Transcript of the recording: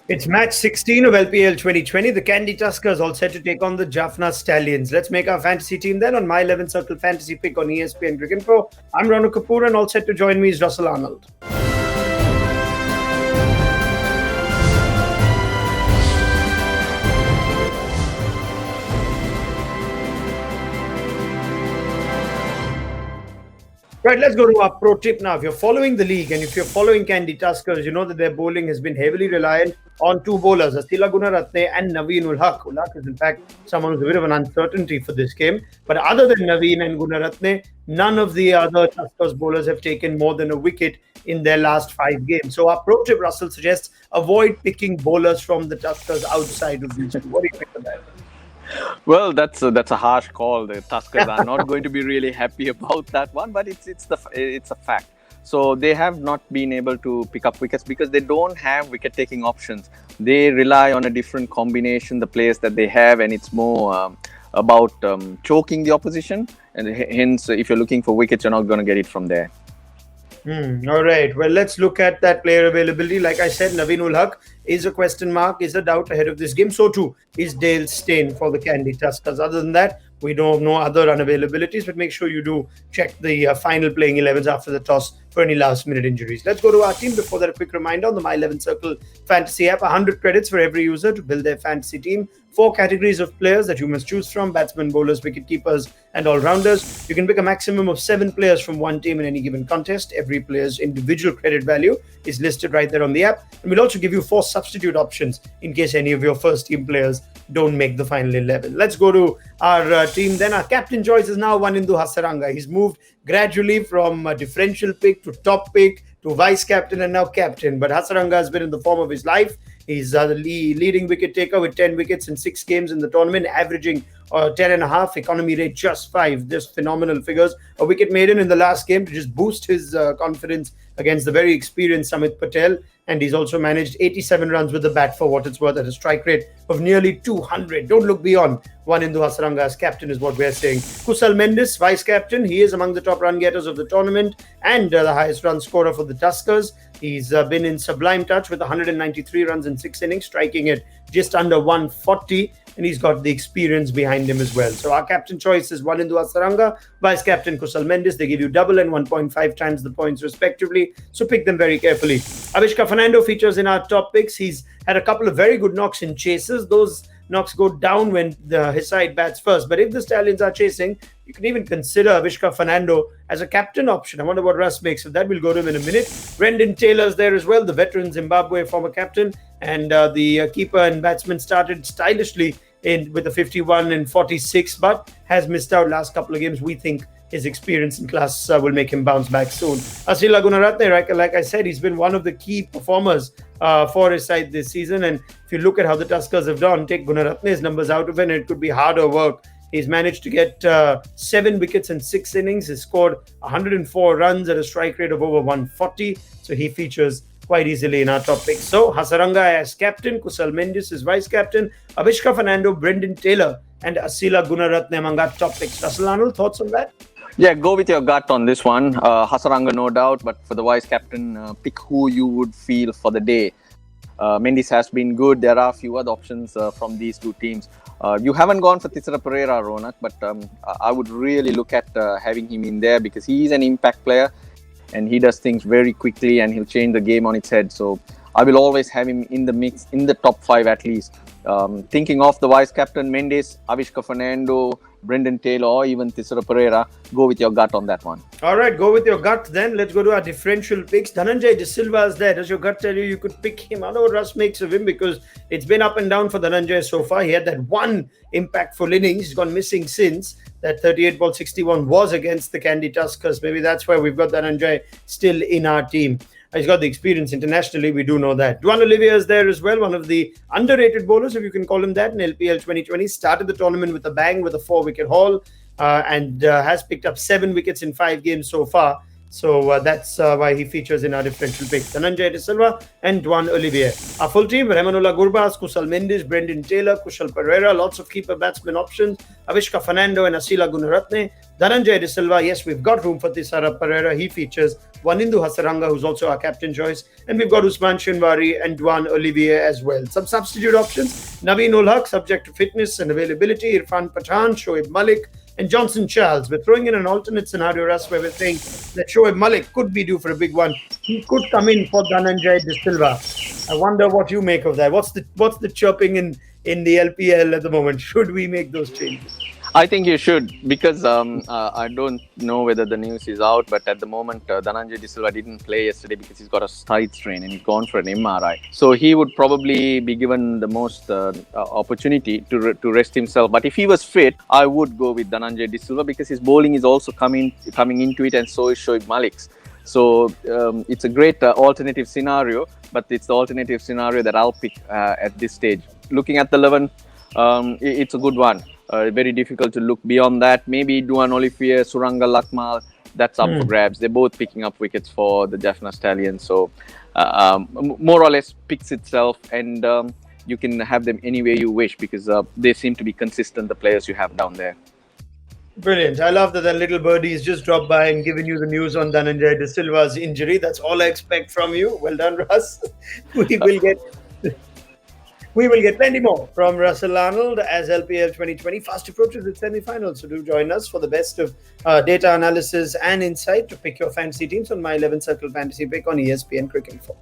It's match 16 of LPL 2020. The Candy Tuskers all set to take on the Jaffna Stallions. Let's make our fantasy team then on my 11 Circle Fantasy Pick on ESPNcricinfo. I'm Ranu Kapoor, and all set to join me is Russell Arnold. Right, let's go to our pro tip now. If you're following the league and if you're following Candy Tuskers, you know that their bowling has been heavily reliant on two bowlers, Asila Gunaratne and Naveen ul Haq. Ul Haq is, in fact, someone who's a bit of an uncertainty for this game. But other than Naveen and Gunaratne, none of the other Tuskers bowlers have taken more than a wicket in their last 5 games. So our pro tip, Russell, suggests avoid picking bowlers from the Tuskers outside of these two. What do you think of that? Well, that's a harsh call. The Tuskers are not going to be really happy about that one, but it's a fact. So they have not been able to pick up wickets because they don't have wicket-taking options. They rely on a different combination, the players that they have, and it's more about choking the opposition. And hence, if you're looking for wickets, you're not going to get it from there. All right. Well, let's look at that player availability. Like I said, Naveen ul Haq is a question mark, is a doubt ahead of this game. So too is Dale Steyn for the Candy Tuskers. Other than that, we don't have no other unavailabilities, but make sure you do check the final playing 11s after the toss for any last-minute injuries. Let's go to our team. Before that, a quick reminder on the My 11 Circle Fantasy app, 100 credits for every user to build their fantasy team. 4 categories of players that you must choose from: batsmen, bowlers, wicket keepers, and all-rounders. You can pick a maximum of 7 players from one team in any given contest. Every player's individual credit value is listed right there on the app. And we'll also give you 4 substitute options in case any of your first-team players don't make the final 11. Let's go to our team then. Our captain choice is now Wanindu Hasaranga. He's moved gradually from a differential pick to top pick to vice captain and now captain. But Hasaranga has been in the form of his life. He's the leading wicket taker with 10 wickets in 6 games in the tournament, averaging 10.5, economy rate just 5. Just phenomenal figures. A wicket maiden in the last game to just boost his confidence against the very experienced Samit Patel. And he's also managed 87 runs with the bat for what it's worth at a strike rate of nearly 200. Don't look beyond Wanindu Hasaranga as captain is what we're saying. Kusal Mendis, vice captain. He is among the top run getters of the tournament and the highest run scorer for the Tuskers. He's been in sublime touch with 193 runs in 6 innings, striking at just under 140. And he's got the experience behind him as well. So our captain choice is Wanindu Hasaranga, vice captain Kusal Mendis. They give you double and 1.5 times the points respectively. So pick them very carefully. Avishka Fernando features in our top picks. He's had a couple of very good knocks in chases. Those knocks go down when his side bats first. But if the Stallions are chasing, you can even consider Avishka Fernando as a captain option. I wonder what Russ makes of that. We'll go to him in a minute. Brendan Taylor's there as well, the veteran Zimbabwe former captain. And the keeper and batsman started stylishly with a 51 and 46, but has missed out last couple of games. We think his experience in class will make him bounce back soon. Asila Gunaratne, like I said, he's been one of the key performers for his side this season. And if you look at how the Tuskers have done, take Gunaratne's numbers out of it, and it could be harder work. He's managed to get 7 wickets in 6 innings. He's scored 104 runs at a strike rate of over 140. So he features quite easily in our top picks. So Hasaranga as captain, Kusal Mendis as vice captain, Avishka Fernando, Brendan Taylor, and Asila Gunaratne among our top picks. Russell Arnold, thoughts on that? Yeah, go with your gut on this one. Hasaranga, no doubt, but for the vice captain, pick who you would feel for the day. Mendis has been good. There are a few other options from these two teams. You haven't gone for Thisara Pereira, Ronak, but I would really look at having him in there because he is an impact player and he does things very quickly and he'll change the game on its head. So I will always have him in the mix, in the top 5 at least. Thinking of the vice captain, Mendis, Avishka Fernando, Brendan Taylor, or even Thisara Pereira, go with your gut on that one. All right, go with your gut then. Let's go to our differential picks. Dhananjay De Silva is there. Does your gut tell you could pick him? I don't know what Russ makes of him because it's been up and down for Dhananjay so far. He had that one impactful innings. He's gone missing since. That 38 ball 61 was against the Candy Tuskers. Maybe that's why we've got Dhananjay still in our team. He's got the experience internationally, we do know that. Duan Olivier is there as well, one of the underrated bowlers, if you can call him that, in LPL 2020. Started the tournament with a bang with a 4-wicket haul and has picked up 7 wickets in 5 games so far. So that's why he features in our differential picks. Dhananjay De Silva and Dwan Olivier. Our full team: Remanullah Gurbas, Kusal Mendis, Brendan Taylor, Kushal Pereira, lots of keeper batsman options, Avishka Fernando and Asila Gunaratne. Dhananjay De Silva, yes, we've got room for Tisara Pereira. He features. Wanindu Hasaranga, who's also our captain choice. And we've got Usman Shinwari and Dwan Olivier as well. Some substitute options: Naveen ul Haq, subject to fitness and availability, Irfan Pathan, Shoaib Malik, and Johnson Charles. We're throwing in an alternate scenario, Russ, where we're saying that Shoaib Malik could be due for a big one. He could come in for Dhananjay De Silva. I wonder what you make of that. What's the chirping in the LPL at the moment? Should we make those changes? I think you should, because I don't know whether the news is out, but at the moment, Dhananjay De Silva didn't play yesterday because he's got a side strain and he's gone for an MRI. So he would probably be given the most opportunity to rest himself. But if he was fit, I would go with Dhananjay De Silva because his bowling is also coming into it, and so is Shoaib Malik's. So it's a great alternative scenario, but it's the alternative scenario that I'll pick at this stage. Looking at the 11, it's a good one. Very difficult to look beyond that. Maybe Dwan Olivier, Suranga Lakmal, that's up for grabs. They're both picking up wickets for the Jaffna Stallions. So more or less picks itself, and you can have them any way you wish because they seem to be consistent, the players you have down there. Brilliant. I love that the little birdie's just dropped by and given you the news on Dhananjay De Silva's injury. That's all I expect from you. Well done, Russ. We will get plenty more from Russell Arnold as LPL 2020 fast approaches its semi-finals. So do join us for the best of data analysis and insight to pick your fantasy teams on my 11 Circle Fantasy Pick on ESPNcricinfo.